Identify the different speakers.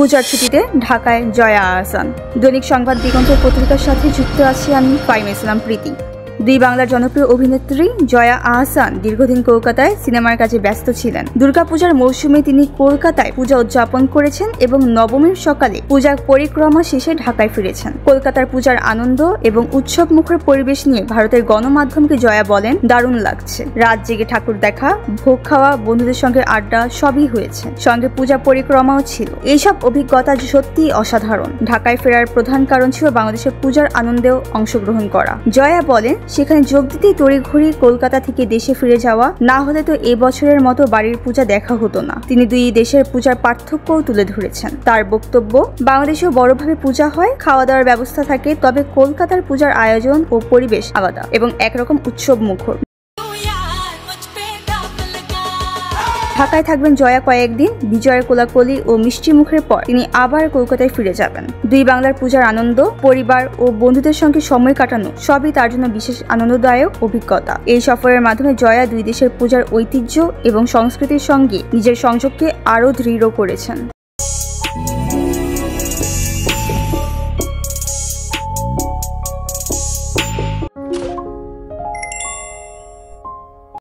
Speaker 1: পূজার ছুটিতে ঢাকায় জয়া আহসান। দৈনিক সংবাদ দিগন্ত পত্রিকার সাথে যুক্ত আছি আমি ফাইমা ইসলাম প্রীতি। দুই বাংলার জনপ্রিয় অভিনেত্রী জয়া আহসান দীর্ঘদিন কলকাতায় সিনেমার কাজে ব্যস্ত ছিলেন। দুর্গাপূজার মৌসুমে তিনি কলকাতায় পূজা উদযাপন করেছেন এবং নবমীর সকালে পূজার পরিক্রমা শেষে ঢাকায় ফিরেছেন। কলকাতার পূজার আনন্দ এবং উৎসব মুখর পরিবেশ নিয়ে ভারতের গণমাধ্যমকে জয়া বলেন, দারুণ লাগছে। রাত জেগে ঠাকুর দেখা, ভোগ খাওয়া, বন্ধুদের সঙ্গে আড্ডা সবই হয়েছে, সঙ্গে পূজা পরিক্রমাও ছিল। এইসব অভিজ্ঞতা সত্যি অসাধারণ। ঢাকায় ফেরার প্রধান কারণ ছিল বাংলাদেশের পূজার আনন্দেও অংশগ্রহণ করা। জয়া বলেন, সেখানে যোগ দিতেই তড়িঘড়ি কলকাতা থেকে দেশে ফিরে যাওয়া, না হলে তো এবছরের মতো বাড়ির পূজা দেখা হতো না। তিনি দুই দেশের পূজার পার্থক্যও তুলে ধরেছেন। তার বক্তব্য, বাংলাদেশেও বড়ভাবে পূজা হয়, খাওয়া দাওয়ার ব্যবস্থা থাকে, তবে কলকাতার পূজার আয়োজন ও পরিবেশ আলাদা এবং একরকম উৎসব মুখর। ঢাকায় থাকবেন জয়া কয়েকদিন। বিজয়ের কোলাকুলি ও মিষ্টি মুখের পর তিনি আবার কলকাতায় ফিরে যাবেন। দুই বাংলার পূজার আনন্দ, পরিবার ও বন্ধুদের সঙ্গে সময় কাটানো সবই তার জন্য বিশেষ আনন্দদায়ক অভিজ্ঞতা। এই সফরের মাধ্যমে জয়া দুই দেশের পূজার ঐতিহ্য এবং সংস্কৃতির সঙ্গে নিজের সংযোগকে আরও দৃঢ় করেছেন।